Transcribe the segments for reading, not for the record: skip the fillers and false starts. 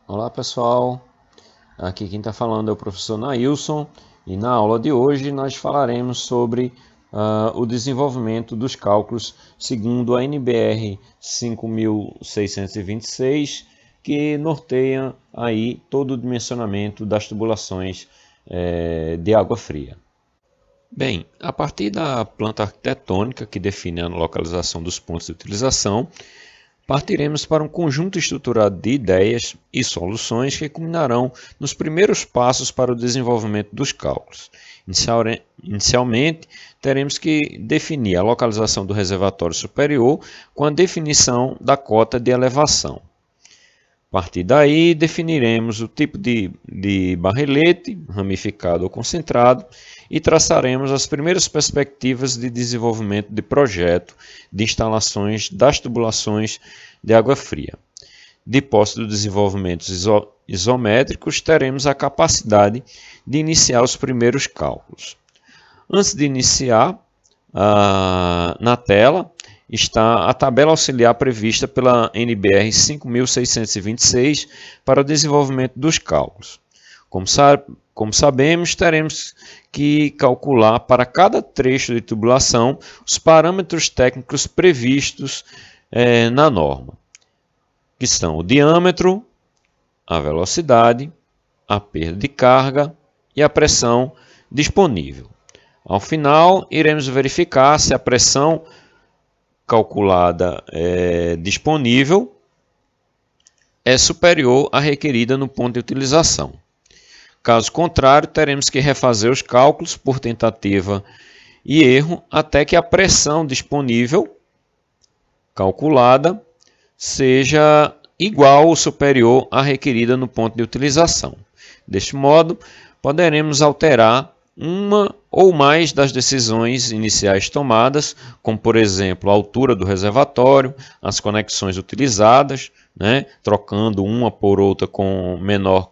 Olá pessoal, aqui quem está falando é o professor Nailson e na aula de hoje nós falaremos sobre o desenvolvimento dos cálculos segundo a NBR 5626, que norteia aí todo o dimensionamento das tubulações de água fria. Bem, a partir da planta arquitetônica que define a localização dos pontos de utilização, partiremos para um conjunto estruturado de ideias e soluções que culminarão nos primeiros passos para o desenvolvimento dos cálculos. Inicialmente, teremos que definir a localização do reservatório superior com a definição da cota de elevação. A partir daí, definiremos o tipo de barrelete, ramificado ou concentrado, e traçaremos as primeiras perspectivas de desenvolvimento de projeto de instalações das tubulações de água fria. De posse dos desenvolvimentos isométricos, teremos a capacidade de iniciar os primeiros cálculos. Antes de iniciar, na tela está a tabela auxiliar prevista pela NBR 5626 para o desenvolvimento dos cálculos. Como sabemos, teremos que calcular para cada trecho de tubulação os parâmetros técnicos previstos na norma, que são o diâmetro, a velocidade, a perda de carga e a pressão disponível. Ao final, iremos verificar se a pressão calculada disponível é superior à requerida no ponto de utilização. Caso contrário, teremos que refazer os cálculos por tentativa e erro até que a pressão disponível calculada seja igual ou superior à requerida no ponto de utilização. Deste modo, poderemos alterar uma ou mais das decisões iniciais tomadas, como por exemplo a altura do reservatório, as conexões utilizadas, trocando uma por outra com menor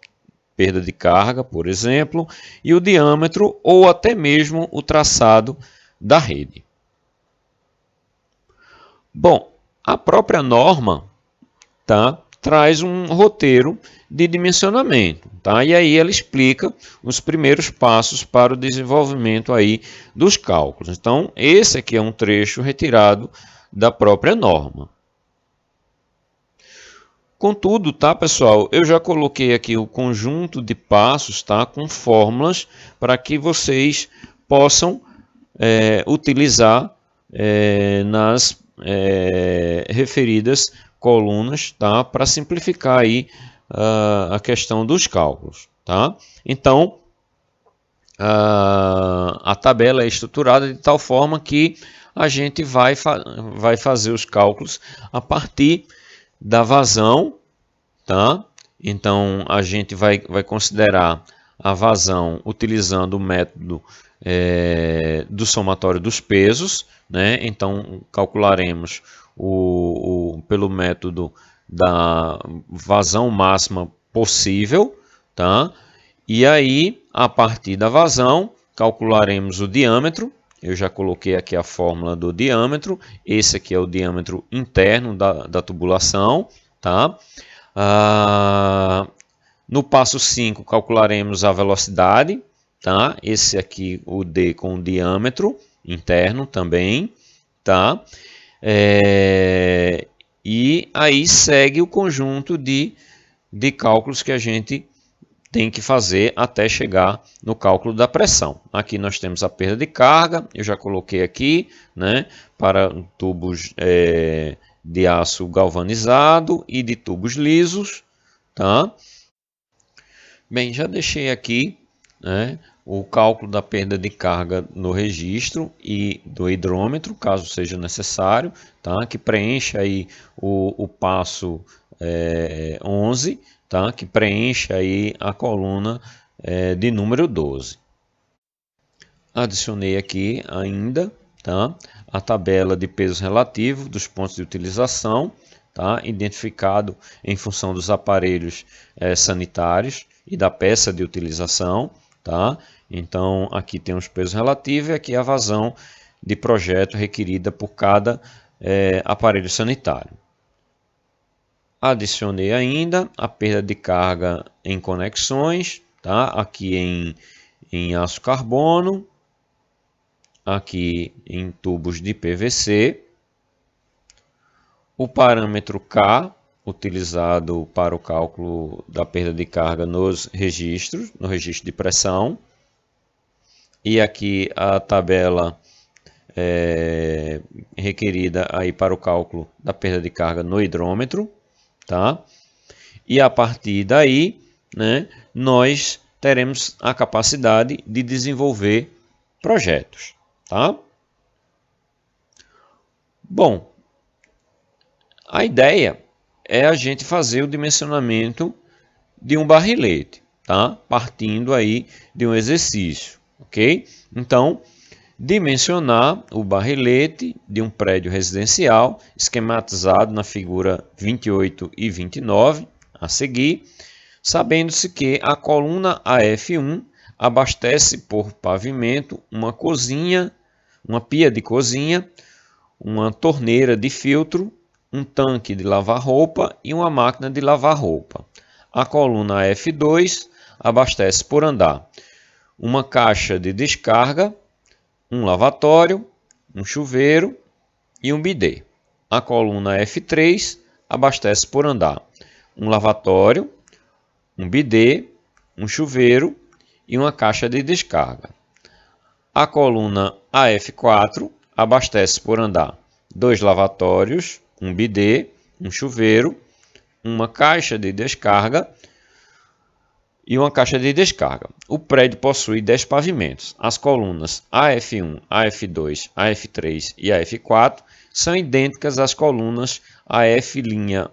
perda de carga, por exemplo, e o diâmetro ou até mesmo o traçado da rede. Bom, a própria norma traz um roteiro de dimensionamento, e aí ela explica os primeiros passos para o desenvolvimento aí dos cálculos. Então, esse aqui é um trecho retirado da própria norma. Contudo, pessoal, eu já coloquei aqui o conjunto de passos, com fórmulas para que vocês possam utilizar nas referidas colunas, para simplificar aí a questão dos cálculos, Então, a tabela é estruturada de tal forma que a gente vai fazer os cálculos a partir da vazão, Então, a gente vai considerar a vazão utilizando o método do somatório dos pesos, Então, calcularemos pelo método da vazão máxima possível, E aí, a partir da vazão, calcularemos o diâmetro. Eu já coloquei aqui a fórmula do diâmetro. Esse aqui é o diâmetro interno da tubulação, No passo 5, calcularemos a velocidade, Esse aqui, o D com o diâmetro interno também, E aí segue o conjunto de cálculos que a gente tem que fazer até chegar no cálculo da pressão. Aqui nós temos a perda de carga, eu já coloquei aqui, para tubos de aço galvanizado e de tubos lisos, Bem, já deixei aqui, o cálculo da perda de carga no registro e do hidrômetro, caso seja necessário, que preencha aí o passo 11, que preenche aí a coluna de número 12. Adicionei aqui ainda a tabela de pesos relativos dos pontos de utilização, identificado em função dos aparelhos sanitários e da peça de utilização. Então, aqui tem os pesos relativos e aqui a vazão de projeto requerida por cada aparelho sanitário. Adicionei ainda a perda de carga em conexões, tá? Aqui em aço carbono, aqui em tubos de PVC. O parâmetro K, utilizado para o cálculo da perda de carga nos registros, no registro de pressão. E aqui a tabela requerida aí para o cálculo da perda de carga no hidrômetro, tá? E a partir daí, né, nós teremos a capacidade de desenvolver projetos, tá? Bom, a ideia é a gente fazer o dimensionamento de um barrilete, tá? Partindo aí de um exercício, ok? Então, dimensionar o barrilete de um prédio residencial, esquematizado na figura 28 e 29, a seguir, sabendo-se que a coluna AF1 abastece por pavimento uma cozinha, uma pia de cozinha, uma torneira de filtro, um tanque de lavar roupa e uma máquina de lavar roupa. A coluna AF2 abastece por andar uma caixa de descarga, um lavatório, um chuveiro e um bidê. A coluna F3 abastece por andar um lavatório, um bidê, um chuveiro e uma caixa de descarga. A coluna AF4 abastece por andar 2 lavatórios, um bidê, um chuveiro, uma caixa de descarga e uma caixa de descarga. O prédio possui 10 pavimentos. As colunas AF1, AF2, AF3 e AF4 são idênticas às colunas AF'1,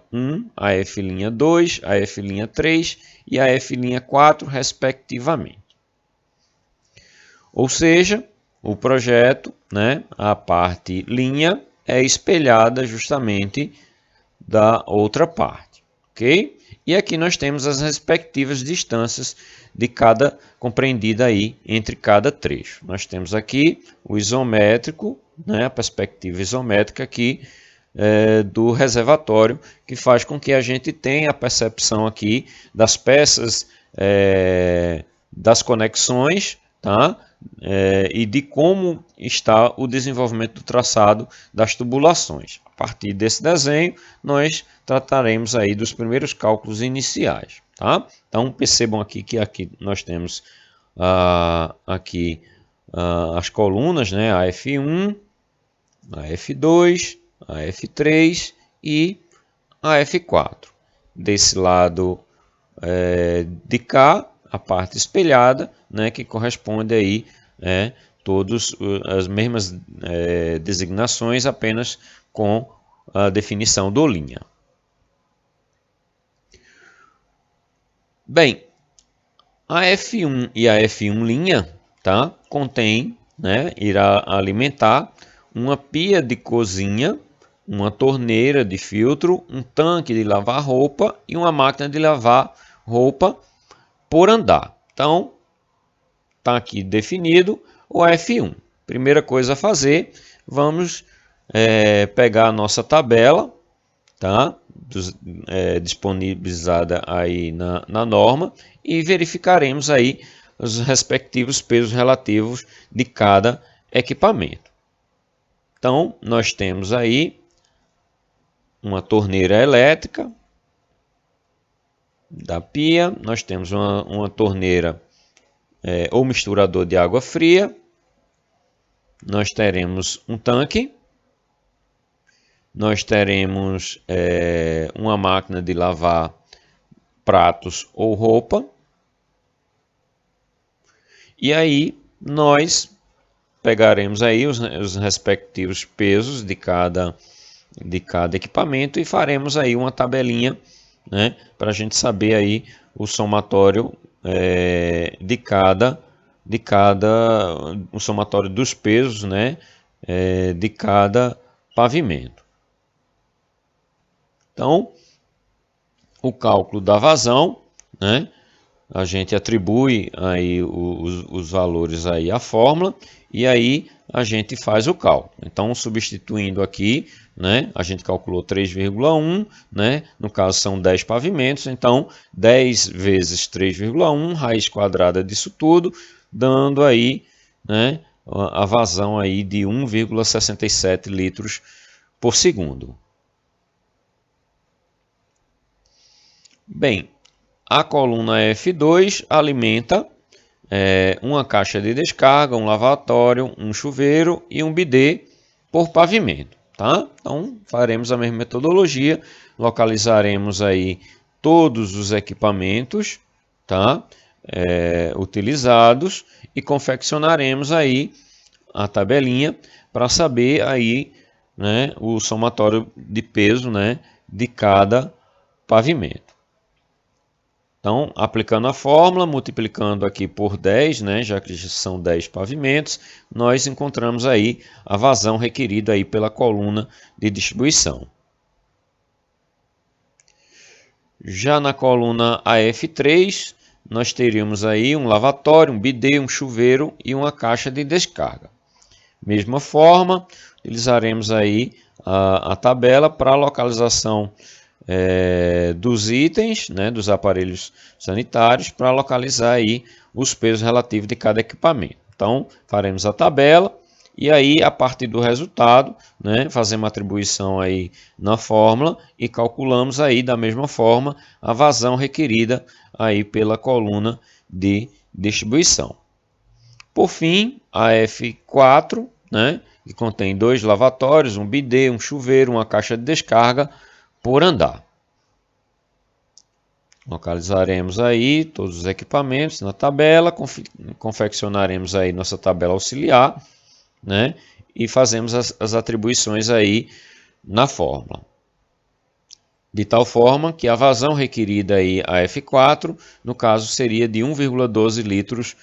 AF'2, AF'3 e AF'4, respectivamente. Ou seja, o projeto, né, a parte linha, é espelhada justamente da outra parte, ok? E aqui nós temos as respectivas distâncias de cada compreendida aí entre cada trecho. Nós temos aqui o isométrico, né, a perspectiva isométrica aqui do reservatório, que faz com que a gente tenha a percepção aqui das peças, das conexões, tá? E de como está o desenvolvimento do traçado das tubulações. A partir desse desenho, nós trataremos aí dos primeiros cálculos iniciais, tá? Então, percebam aqui que aqui nós temos as colunas, né? A F1, a F2, a F3 e a F4. Desse lado de cá, a parte espelhada, né, que corresponde aí todas as mesmas designações, apenas com a definição do linha. Bem, a F1 e a F1 linha, tá, contém, né, irá alimentar uma pia de cozinha, uma torneira de filtro, um tanque de lavar roupa e uma máquina de lavar roupa por andar. Então, está aqui definido o F1. Primeira coisa a fazer, vamos pegar a nossa tabela, tá? Disponibilizada aí na norma, e verificaremos aí os respectivos pesos relativos de cada equipamento. Então, nós temos aí uma torneira elétrica da pia, nós temos uma torneira ou misturador de água fria, nós teremos um tanque, nós teremos uma máquina de lavar pratos ou roupa, e aí nós pegaremos aí os respectivos pesos de cada equipamento e faremos aí uma tabelinha, né, para a gente saber aí o somatório o somatório dos pesos, né, de cada pavimento. Então, o cálculo da vazão, né, a gente atribui aí os valores aí à fórmula e aí a gente faz o cálculo. Então, substituindo aqui, né, a gente calculou 3,1, né, no caso são 10 pavimentos, então 10 vezes 3,1, raiz quadrada disso tudo, dando aí, né, a vazão aí de 1,67 litros por segundo. Bem, a coluna F2 alimenta uma caixa de descarga, um lavatório, um chuveiro e um bidê por pavimento. Tá? Então, faremos a mesma metodologia, localizaremos aí todos os equipamentos, tá? Utilizados e confeccionaremos aí a tabelinha para saber aí, né, o somatório de peso, né, de cada pavimento. Então, aplicando a fórmula, multiplicando aqui por 10, né, já que são 10 pavimentos, nós encontramos aí a vazão requerida aí pela coluna de distribuição. Já na coluna AF3, nós teríamos aí um lavatório, um bidê, um chuveiro e uma caixa de descarga. Mesma forma, utilizaremos aí a tabela para a localização dos itens, né, dos aparelhos sanitários, para localizar aí os pesos relativos de cada equipamento. Então, faremos a tabela e aí, a partir do resultado, né, fazemos a atribuição aí na fórmula e calculamos aí da mesma forma a vazão requerida aí pela coluna de distribuição. Por fim, a F4, né, que contém 2 lavatórios, um bidê, um chuveiro, uma caixa de descarga por andar. Localizaremos aí todos os equipamentos na tabela, confeccionaremos aí nossa tabela auxiliar, né, e fazemos as atribuições aí na fórmula. De tal forma que a vazão requerida aí a F4, no caso, seria de 1,12 litros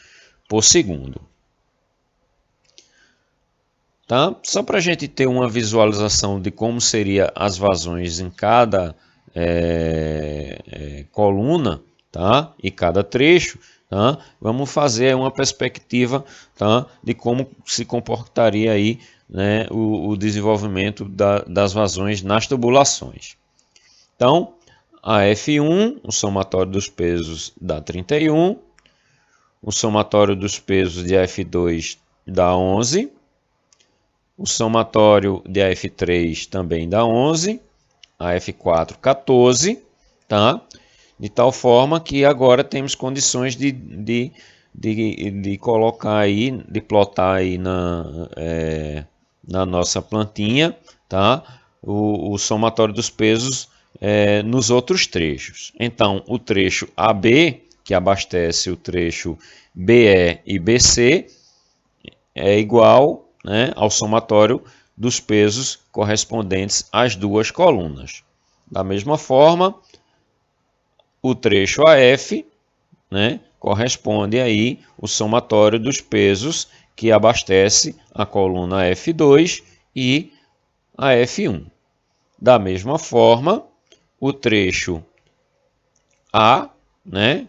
por segundo. Tá? Só para a gente ter uma visualização de como seriam as vazões em cada coluna, tá? E cada trecho, tá? Vamos fazer uma perspectiva, tá? De como se comportaria aí, né, o desenvolvimento das vazões nas tubulações. Então, a F1, o somatório dos pesos dá 31, o somatório dos pesos de F2 dá 11, o somatório de F3 também dá 11, a F4 14, tá? De tal forma que agora temos condições de colocar aí, de plotar aí na nossa plantinha, tá? O somatório dos pesos nos outros trechos. Então, o trecho AB, que abastece o trecho BE e BC, é igual, né, ao somatório dos pesos correspondentes às duas colunas. Da mesma forma, o trecho AF, né, corresponde aí o somatório dos pesos que abastece a coluna F2 e a F1. Da mesma forma, o trecho A, né,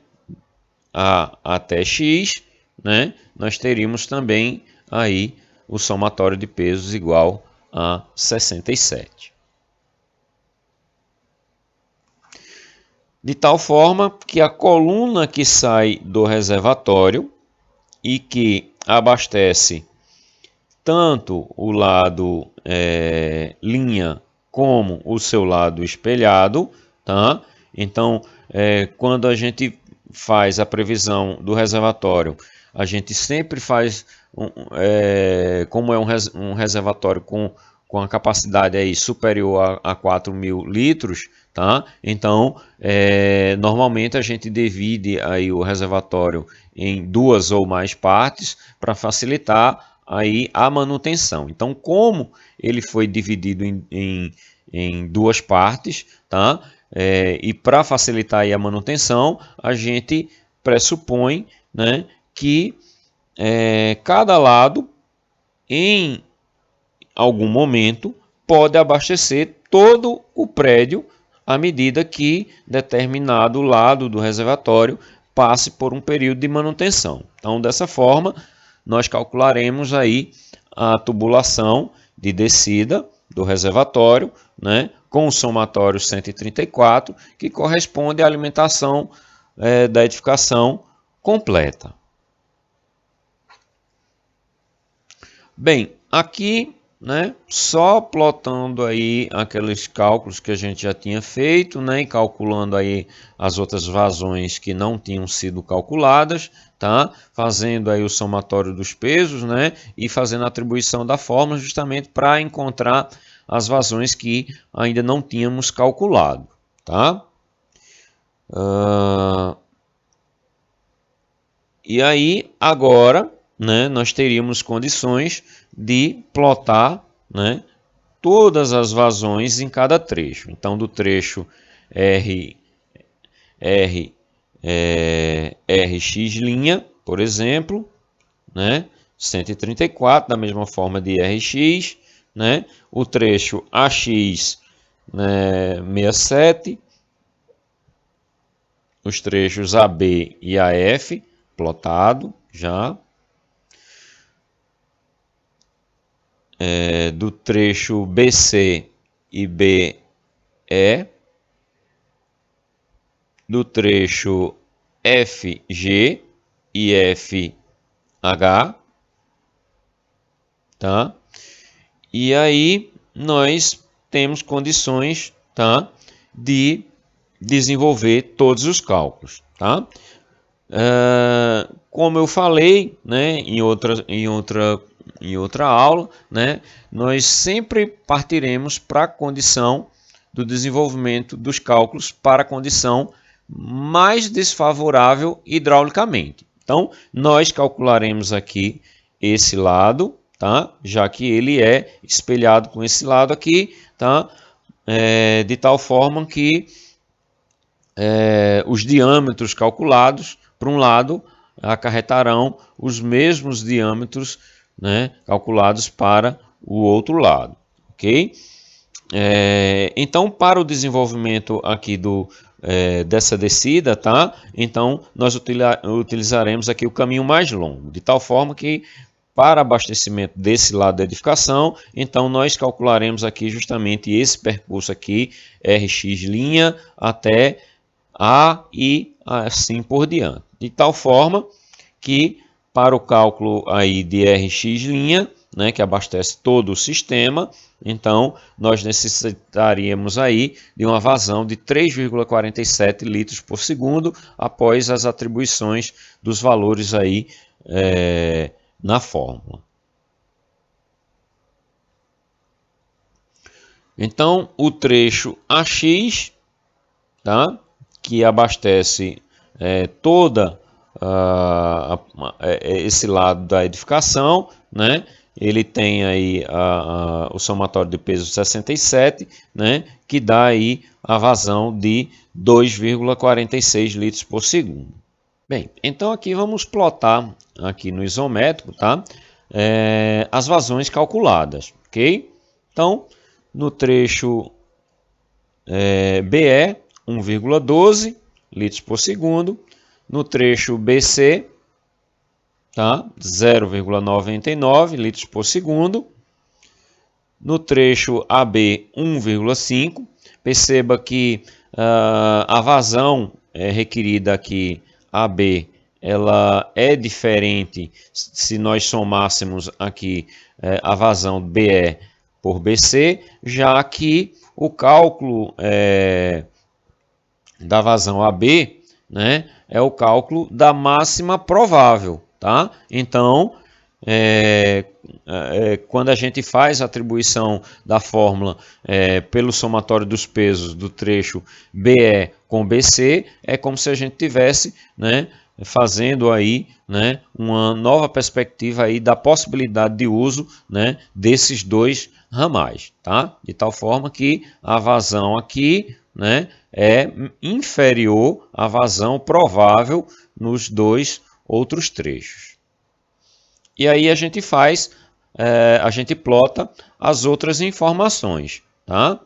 A até X, né, nós teríamos também aí o somatório de pesos igual a 67. De tal forma que a coluna que sai do reservatório e que abastece tanto o lado linha como o seu lado espelhado, tá? Então, quando a gente faz a previsão do reservatório, a gente sempre faz, como é um reservatório com a capacidade aí superior a 4.000 litros, tá? Então, normalmente a gente divide aí o reservatório em 2 ou mais partes para facilitar aí a manutenção. Então, como ele foi dividido em 2 partes, tá? E para facilitar aí a manutenção, a gente pressupõe, né, que cada lado, em algum momento, pode abastecer todo o prédio à medida que determinado lado do reservatório passe por um período de manutenção. Então, dessa forma, nós calcularemos aí a tubulação de descida do reservatório, né, com o somatório 134, que corresponde à alimentação da edificação completa. Bem, aqui, né, só plotando aí aqueles cálculos que a gente já tinha feito, né, e calculando aí as outras vazões que não tinham sido calculadas, tá? Fazendo aí o somatório dos pesos, né, e fazendo a atribuição da fórmula justamente para encontrar as vazões que ainda não tínhamos calculado, tá? E aí, agora, né, nós teríamos condições de plotar, né, todas as vazões em cada trecho. Então, do trecho RX', por exemplo, né, 134, da mesma forma de RX, né, o trecho AX, né, 67, os trechos AB e AF, plotado já. Do trecho BC e BE, do trecho FG e FH, tá? E aí nós temos condições, tá, de desenvolver todos os cálculos, tá? Como eu falei, né, em outra aula, né, nós sempre partiremos para a condição do desenvolvimento dos cálculos para a condição mais desfavorável hidraulicamente. Então, nós calcularemos aqui esse lado, tá? Já que ele é espelhado com esse lado aqui, tá? De tal forma que os diâmetros calculados, para um lado, acarretarão os mesmos diâmetros, né, calculados para o outro lado, ok? Então, para o desenvolvimento aqui dessa descida, tá? Então, nós utilizaremos aqui o caminho mais longo, de tal forma que, para abastecimento desse lado da edificação, então nós calcularemos aqui justamente esse percurso aqui, RX' até A e assim por diante. De tal forma que, para o cálculo aí de RX', né, que abastece todo o sistema, então nós necessitaríamos aí de uma vazão de 3,47 litros por segundo após as atribuições dos valores aí na fórmula. Então, o trecho AX, tá, que abastece toda esse lado da edificação, né? Ele tem aí o somatório de peso 67, né? Que dá aí a vazão de 2,46 litros por segundo. Bem, então aqui vamos plotar aqui no isométrico, tá? As vazões calculadas, ok? Então, no trecho BE, 1,12 litros por segundo. No trecho BC, tá? 0,99 litros por segundo. No trecho AB, 1,5. Perceba que a vazão requerida aqui, AB, ela é diferente se nós somássemos aqui a vazão BE por BC, já que o cálculo da vazão AB, né, é o cálculo da máxima provável, tá? Então, quando a gente faz a atribuição da fórmula pelo somatório dos pesos do trecho BE com BC, é como se a gente tivesse, né, fazendo aí, né, uma nova perspectiva aí da possibilidade de uso, né, desses dois ramais, tá? De tal forma que a vazão aqui, né, é inferior à vazão provável nos dois outros trechos. E aí a gente faz, a gente plota as outras informações, tá?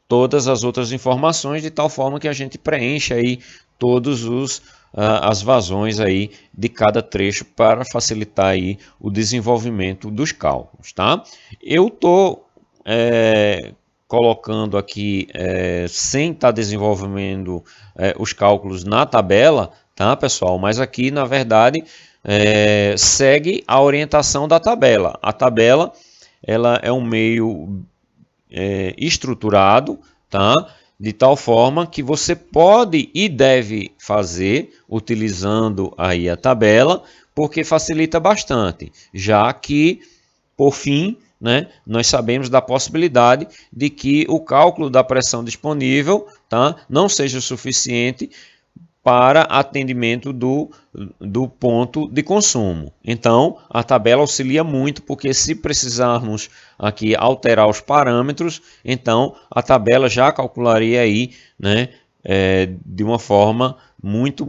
Todas as outras informações de tal forma que a gente preenche aí todos as vazões aí de cada trecho para facilitar aí o desenvolvimento dos cálculos, tá? Eu estou colocando aqui sem estar desenvolvendo os cálculos na tabela, tá, pessoal? Mas aqui, na verdade, segue a orientação da tabela. A tabela ela é um meio estruturado, tá? De tal forma que você pode e deve fazer utilizando aí a tabela, porque facilita bastante, já que, por fim, né, nós sabemos da possibilidade de que o cálculo da pressão disponível, tá, não seja suficiente para atendimento do ponto de consumo. Então, a tabela auxilia muito, porque se precisarmos aqui alterar os parâmetros, então a tabela já calcularia aí, né, de uma forma muito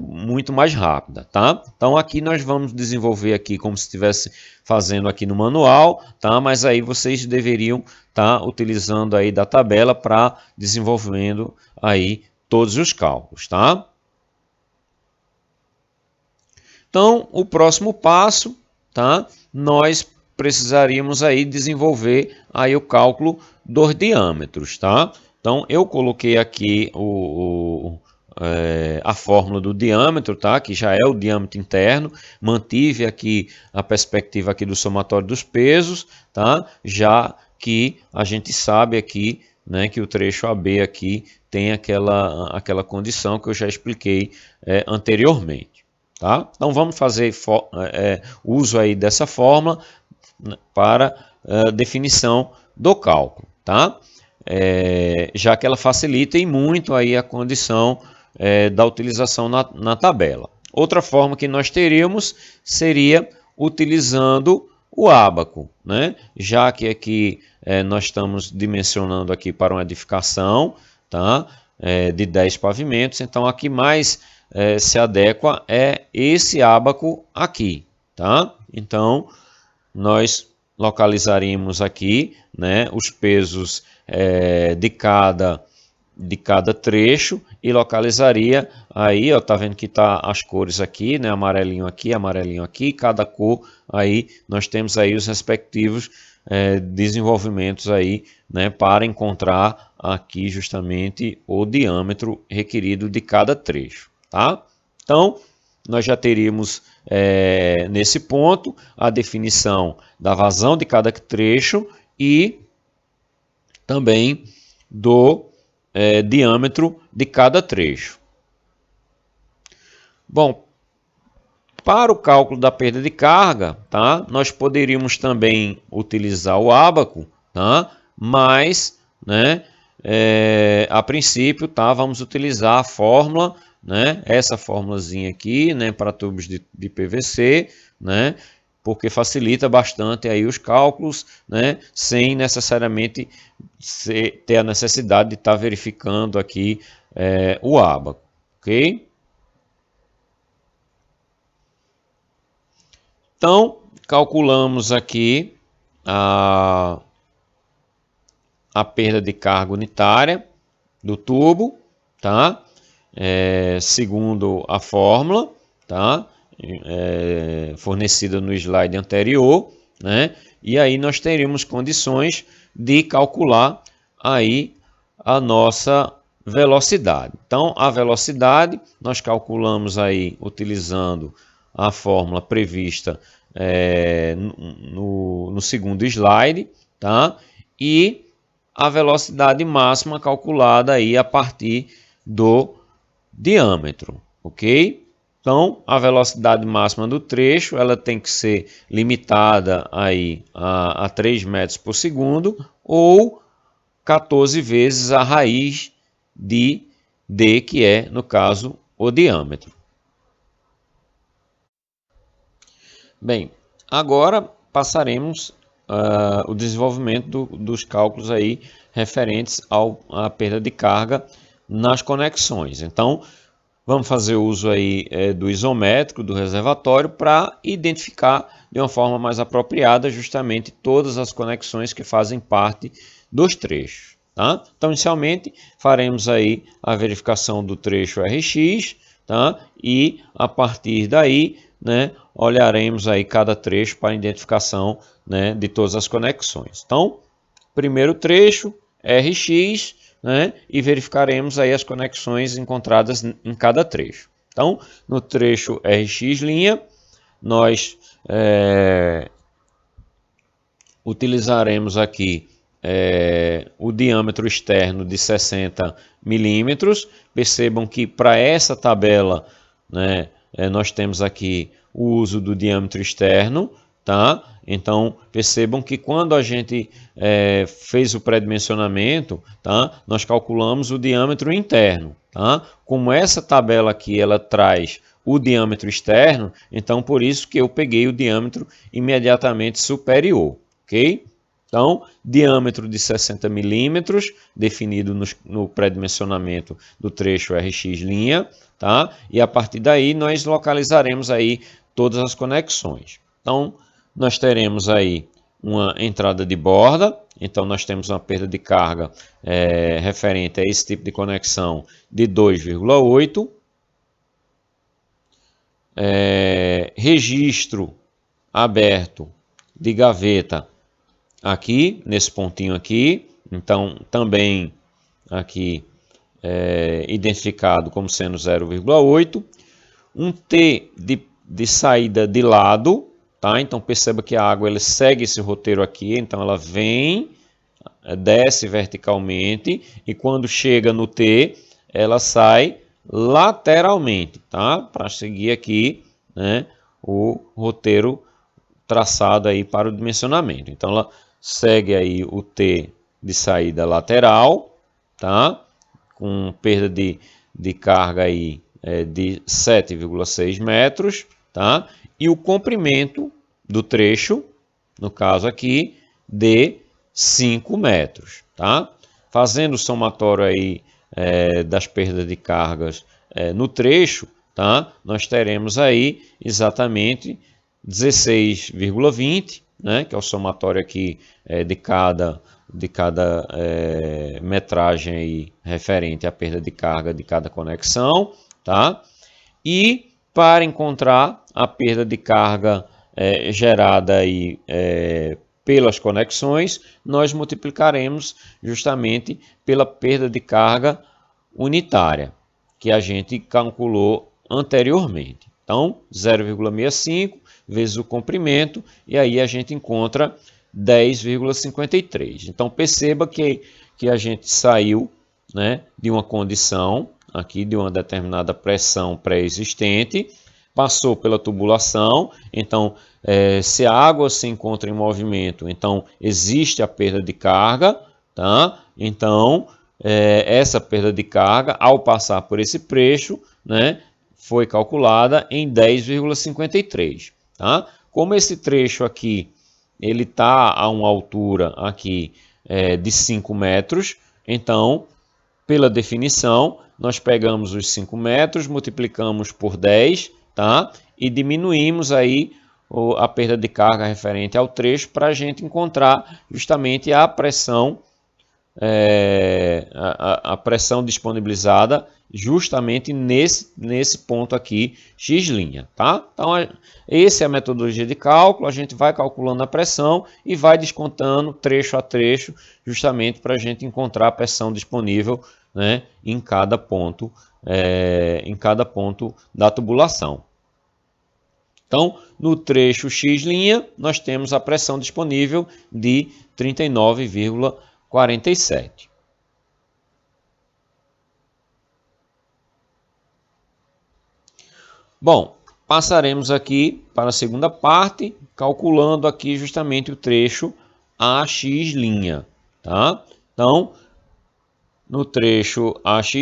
mais rápida, tá? Então aqui nós vamos desenvolver aqui como se estivesse fazendo aqui no manual, tá? Mas aí vocês deveriam estar utilizando aí da tabela para desenvolvendo aí todos os cálculos, tá? Então, o próximo passo, tá? Nós precisaríamos aí desenvolver aí o cálculo dos diâmetros, tá? Então, eu coloquei aqui a fórmula do diâmetro, tá? Que já é o diâmetro interno. Mantive aqui a perspectiva aqui do somatório dos pesos, tá? Já que a gente sabe aqui, né, que o trecho AB aqui tem aquela condição que eu já expliquei anteriormente. Tá? Então vamos fazer uso aí dessa fórmula para definição do cálculo, tá? Já que ela facilita e muito aí a condição da utilização na tabela. Outra forma que nós teríamos seria utilizando o ábaco, né? Já que aqui nós estamos dimensionando aqui para uma edificação, tá? De 10 pavimentos, então aqui mais se adequa esse ábaco aqui, tá? Então, nós localizaríamos aqui, né, os pesos de cada trecho e localizaria aí, ó, tá vendo que tá as cores aqui, né, amarelinho aqui, cada cor aí nós temos aí os respectivos desenvolvimentos aí, né, para encontrar aqui justamente o diâmetro requerido de cada trecho. Tá? Então, nós já teríamos nesse ponto a definição da vazão de cada trecho e também do diâmetro de cada trecho. Bom, para o cálculo da perda de carga, tá? Nós poderíamos também utilizar o ábaco, tá? Mas, né, a princípio, tá, vamos utilizar a fórmula, né, essa formulazinha aqui, né, para tubos de PVC, né, porque facilita bastante aí os cálculos, né, sem necessariamente ter a necessidade de estar verificando aqui o ábaco, ok? Então, calculamos aqui a perda de carga unitária do tubo, tá? Segundo a fórmula, tá? Fornecida no slide anterior, né? E aí nós teríamos condições de calcular aí a nossa velocidade. Então, a velocidade nós calculamos aí utilizando a fórmula prevista no segundo slide, tá? E a velocidade máxima calculada aí a partir do diâmetro, ok? Então, a velocidade máxima do trecho ela tem que ser limitada aí a 3 metros por segundo ou 14 vezes a raiz de D, que é, no caso, o diâmetro. Bem, agora passaremos o desenvolvimento dos cálculos aí referentes à perda de carga nas conexões. Então, vamos fazer uso aí do isométrico do reservatório para identificar de uma forma mais apropriada justamente todas as conexões que fazem parte dos trechos. Tá? Então, inicialmente, faremos aí a verificação do trecho RX, tá? E a partir daí, né, olharemos aí cada trecho para identificação, né, de todas as conexões. Então, primeiro trecho, RX, né, e verificaremos aí as conexões encontradas em cada trecho. Então, no trecho RX', nós utilizaremos aqui o diâmetro externo de 60 milímetros. Percebam que para essa tabela, né, nós temos aqui o uso do diâmetro externo, tá? Então percebam que quando a gente fez o pré-dimensionamento, tá, nós calculamos o diâmetro interno, tá? Como essa tabela aqui ela traz o diâmetro externo, então por isso que eu peguei o diâmetro imediatamente superior, ok? Então, diâmetro de 60 milímetros, definido no pré-dimensionamento do trecho RX', tá? E a partir daí nós localizaremos aí todas as conexões. Então, nós teremos aí uma entrada de borda, então nós temos uma perda de carga referente a esse tipo de conexão de 2,8. Registro aberto de gaveta aqui, nesse pontinho aqui, então também aqui identificado como sendo 0,8. Um T de saída de lado, tá? Então perceba que a água ela segue esse roteiro aqui, então ela vem, desce verticalmente e quando chega no T, ela sai lateralmente, tá? Para seguir aqui, né, o roteiro traçado aí para o dimensionamento. Então ela segue aí o T de saída lateral, tá? Com perda de carga aí de 7,6 metros, tá? E o comprimento do trecho, no caso aqui, de 5 metros, tá? Fazendo o somatório aí das perdas de cargas no trecho, tá? Nós teremos aí exatamente 16,20, né? Que é o somatório aqui de cada metragem aí referente à perda de carga de cada conexão, tá? E para encontrar a perda de carga gerada aí pelas conexões, nós multiplicaremos justamente pela perda de carga unitária, que a gente calculou anteriormente. Então, 0,65 vezes o comprimento, e aí a gente encontra 10,53. Então, perceba que a gente saiu, né, de uma condição, aqui de uma determinada pressão pré-existente, passou pela tubulação, então, se a água se encontra em movimento, então existe a perda de carga, tá? Então, essa perda de carga, ao passar por esse trecho, né, foi calculada em 10,53. Tá? Como esse trecho aqui ele está a uma altura aqui de 5 metros, então, pela definição, nós pegamos os 5 metros, multiplicamos por 10, tá? E diminuímos aí a perda de carga referente ao trecho para a gente encontrar justamente a pressão a pressão disponibilizada justamente nesse ponto aqui, X', tá? Então, essa é a metodologia de cálculo, a gente vai calculando a pressão e vai descontando trecho a trecho, justamente para a gente encontrar a pressão disponível, né, em cada ponto da tubulação. Então, no trecho X', nós temos a pressão disponível de 39,47. Bom, passaremos aqui para a segunda parte, calculando aqui justamente o trecho AX', tá? Então, no trecho AX',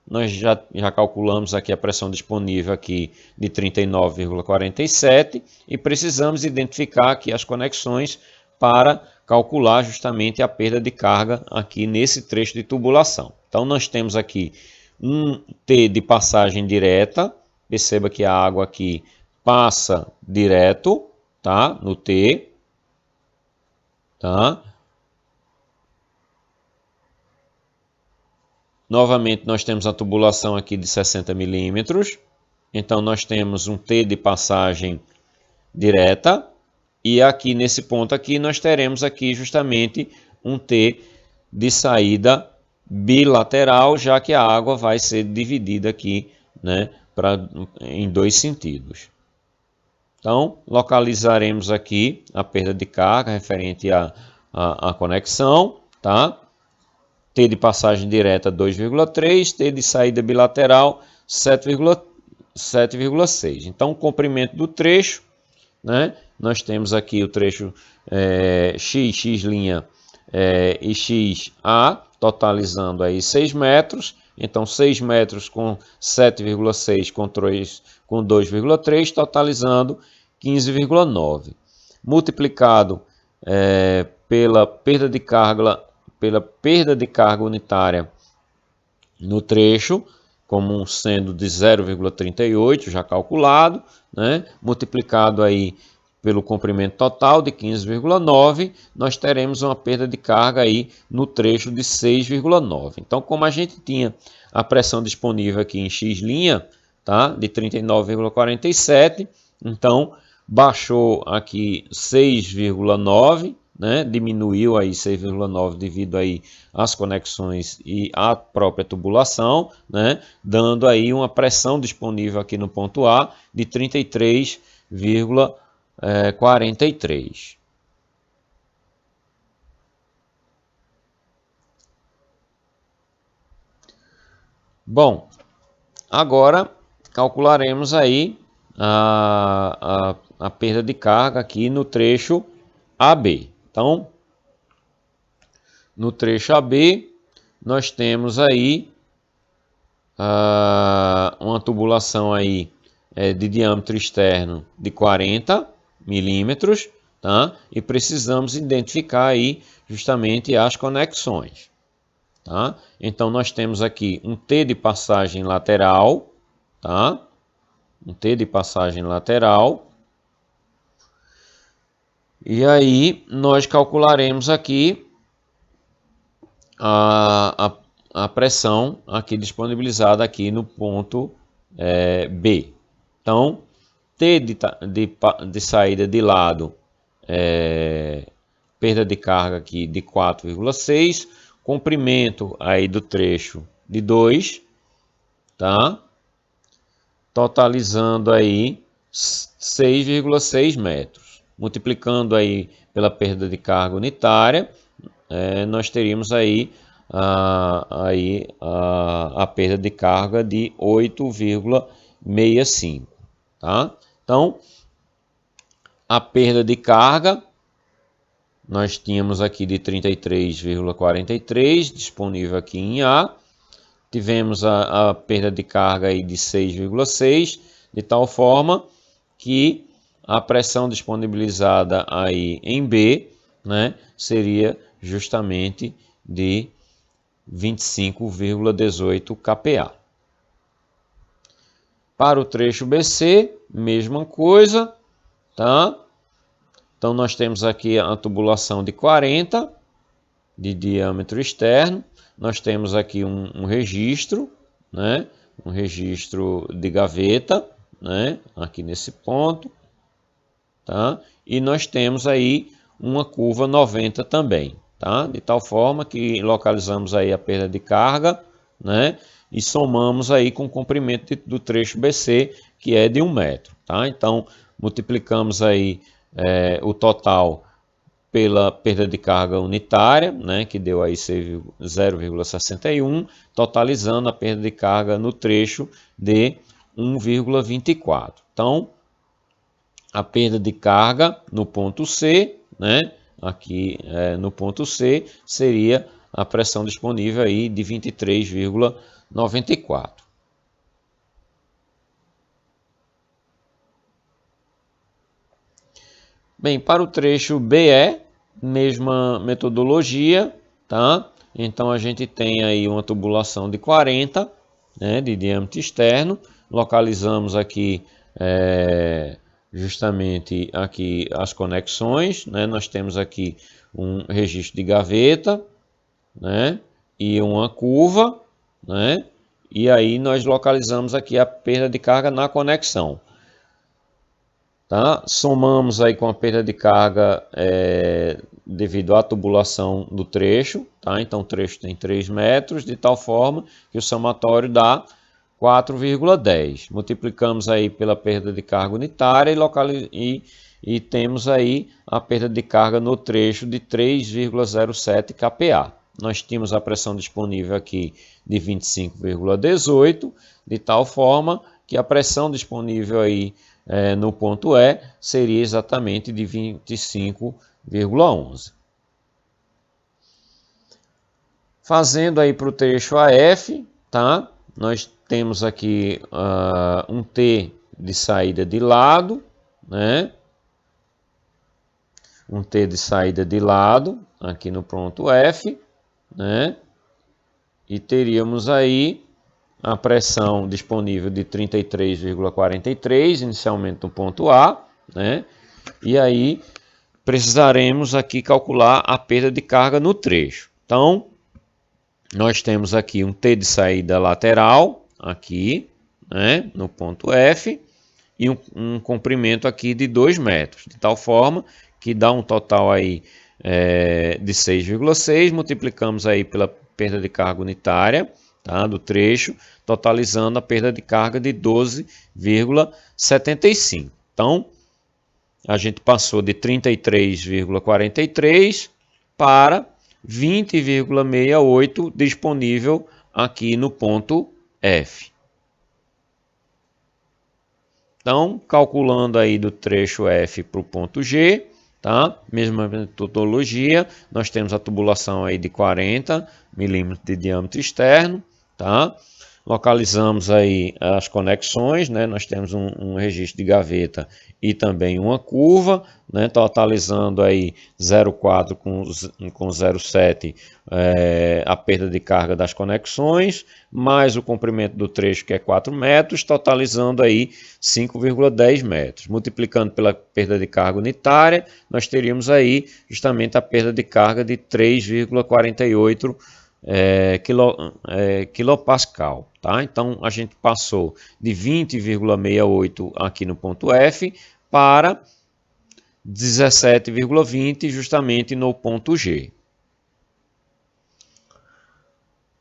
nós já calculamos aqui a pressão disponível aqui de 39,47 e precisamos identificar aqui as conexões para calcular justamente a perda de carga aqui nesse trecho de tubulação. Então, nós temos aqui um T de passagem direta. Perceba que a água aqui passa direto, tá? No T, tá? novamente nós temos a tubulação aqui de 60 milímetros. Então nós temos um T de passagem direta. E aqui nesse ponto aqui nós teremos aqui justamente um T de saída bilateral, já que a água vai ser dividida aqui, né, em dois sentidos. Então, localizaremos aqui a perda de carga referente à conexão, tá? T de passagem direta 2,3, T de saída bilateral 7,6. Então, o comprimento do trecho, né? Nós temos aqui o trecho x e XA, totalizando aí 6 metros. Então, 6 metros com 7,6 com 2,3, totalizando 15,9. Multiplicado pela perda de carga unitária no trecho, como sendo de 0,38, já calculado, né? Multiplicado aí pelo comprimento total de 15,9, nós teremos uma perda de carga aí no trecho de 6,9. Então, como a gente tinha a pressão disponível aqui em X', tá? De 39,47, então baixou aqui 6,9, né? Diminuiu aí 6,9 devido aí às conexões e à própria tubulação, né? Dando aí uma pressão disponível aqui no ponto A de 33,43. Bom, agora calcularemos aí a perda de carga aqui no trecho AB. Então, no trecho AB, nós temos aí uma tubulação aí de diâmetro externo de 40 milímetros, tá? E precisamos identificar aí justamente as conexões, tá? Então, nós temos aqui um T de passagem lateral, tá? Um T de passagem lateral. E aí, nós calcularemos aqui a pressão aqui disponibilizada aqui no ponto B. Então, T de saída de lado, perda de carga aqui de 4,6, comprimento aí do trecho de 2, tá? Totalizando aí 6,6 metros. Multiplicando aí pela perda de carga unitária, nós teríamos aí a perda de carga de 8,65, tá? Então, a perda de carga, nós tínhamos aqui de 33,43 disponível aqui em A. Tivemos a perda de carga aí de 6,6, de tal forma que a pressão disponibilizada aí em B, né, seria justamente de 25,18 kPa. Para o trecho BC, mesma coisa, tá? Então, nós temos aqui a tubulação de 40 de diâmetro externo. Nós temos aqui um registro, né? Um registro de gaveta, né? Aqui nesse ponto. Tá? E nós temos aí uma curva 90 também, tá? De tal forma que localizamos aí a perda de carga, né? E somamos aí com o comprimento do trecho BC, que é de 1 metro, tá? Então, multiplicamos aí o total pela perda de carga unitária, né? Que deu aí 0,61, totalizando a perda de carga no trecho de 1,24. Então, a perda de carga no ponto C, né? Aqui no ponto C, seria a pressão disponível aí de 23,94. Bem, para o trecho BE, mesma metodologia, tá? Então, a gente tem aí uma tubulação de 40, né? De diâmetro externo. Localizamos aqui justamente aqui as conexões, né? Nós temos aqui um registro de gaveta, né? E uma curva, né? E aí nós localizamos aqui a perda de carga na conexão. Tá? Somamos aí com a perda de carga devido à tubulação do trecho. Tá? Então o trecho tem 3 metros, de tal forma que o somatório dá 4,10. Multiplicamos aí pela perda de carga unitária e temos aí a perda de carga no trecho de 3,07 kPa. Nós tínhamos a pressão disponível aqui de 25,18, de tal forma que a pressão disponível aí no ponto E seria exatamente de 25,11. Fazendo aí para o trecho AF, tá? Nós temos aqui um T de saída de lado, né? Um T de saída de lado aqui no ponto F, né? E teríamos aí a pressão disponível de 33,43 inicialmente no ponto A, né? E aí precisaremos aqui calcular a perda de carga no trecho. Então, nós temos aqui um T de saída lateral aqui, né, no ponto F, e um comprimento aqui de 2 metros, de tal forma que dá um total aí de 6,6, multiplicamos aí pela perda de carga unitária, tá, do trecho, totalizando a perda de carga de 12,75. Então, a gente passou de 33,43 para 20,68 disponível aqui no ponto F. Então, calculando aí do trecho F para o ponto G, tá? Mesma metodologia, nós temos a tubulação aí de 40 milímetros de diâmetro externo, tá? Localizamos aí as conexões, né? Nós temos um registro de gaveta e também uma curva, né? Totalizando aí 0,4 com 0,7 a perda de carga das conexões, mais o comprimento do trecho que é 4 metros, totalizando aí 5,10 metros. Multiplicando pela perda de carga unitária, nós teríamos aí justamente a perda de carga de 3,48 quilopascal, tá? Então a gente passou de 20,68 aqui no ponto F para 17,20 justamente no ponto G.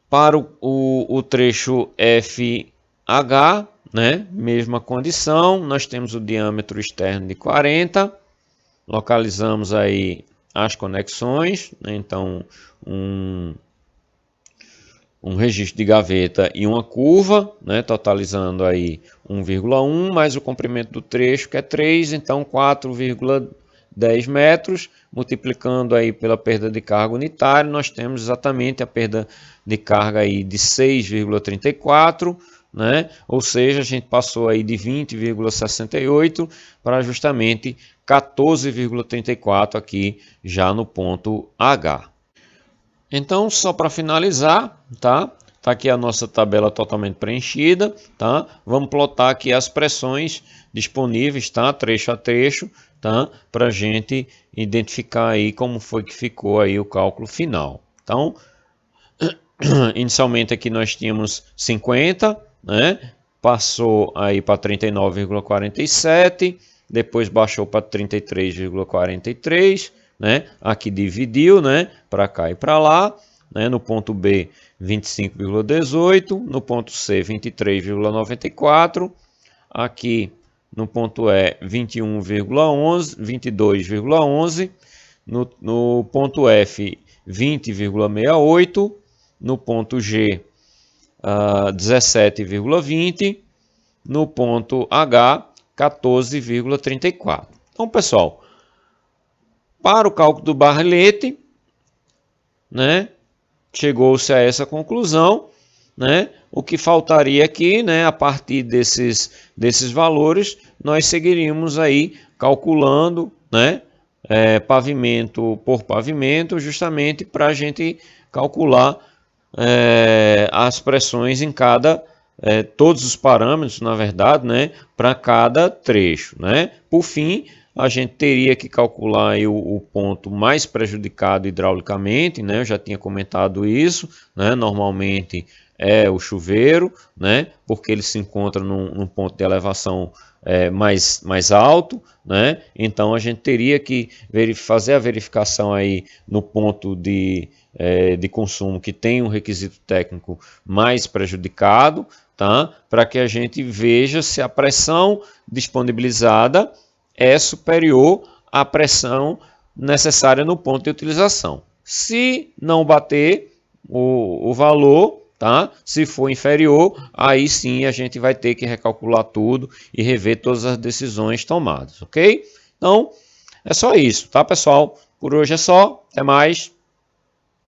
Para o trecho FH, né, mesma condição, nós temos o diâmetro externo de 40, localizamos aí as conexões, né, então um registro de gaveta e uma curva, né, totalizando aí 1,1, mais o comprimento do trecho que é 3, então 4,10 metros, multiplicando aí pela perda de carga unitária, nós temos exatamente a perda de carga aí de 6,34, né, ou seja, a gente passou aí de 20,68 para justamente 14,34 aqui já no ponto H. Então, só para finalizar, tá? Tá aqui a nossa tabela totalmente preenchida, tá? Vamos plotar aqui as pressões disponíveis, tá? Trecho a trecho, tá? Para a gente identificar aí como foi que ficou aí o cálculo final. Então, inicialmente aqui nós tínhamos 50, né? Passou aí para 39,47, depois baixou para 33,43, né? Aqui dividiu, né? Para cá e para lá, né? No ponto B 25,18, no ponto C 23,94, aqui no ponto E 21,11, 22,11, no ponto F 20,68, no ponto G 17,20, no ponto H 14,34. Então, pessoal, para o cálculo do barrelete, né, chegou-se a essa conclusão, né? O que faltaria aqui, né, a partir desses valores, nós seguiríamos aí calculando, né, pavimento por pavimento, justamente para a gente calcular as pressões em cada todos os parâmetros, na verdade, né, para cada trecho, né? Por fim, a gente teria que calcular aí o ponto mais prejudicado hidraulicamente, né? Eu já tinha comentado isso, né? Normalmente é o chuveiro, né? Porque ele se encontra num ponto de elevação mais alto, né? Então a gente teria que fazer a verificação aí no ponto de consumo que tem um requisito técnico mais prejudicado, tá? Para que a gente veja se a pressão disponibilizada é superior à pressão necessária no ponto de utilização. Se não bater o valor, tá? Se for inferior, aí sim a gente vai ter que recalcular tudo e rever todas as decisões tomadas, ok? Então, é só isso, tá, pessoal? Por hoje é só. Até mais.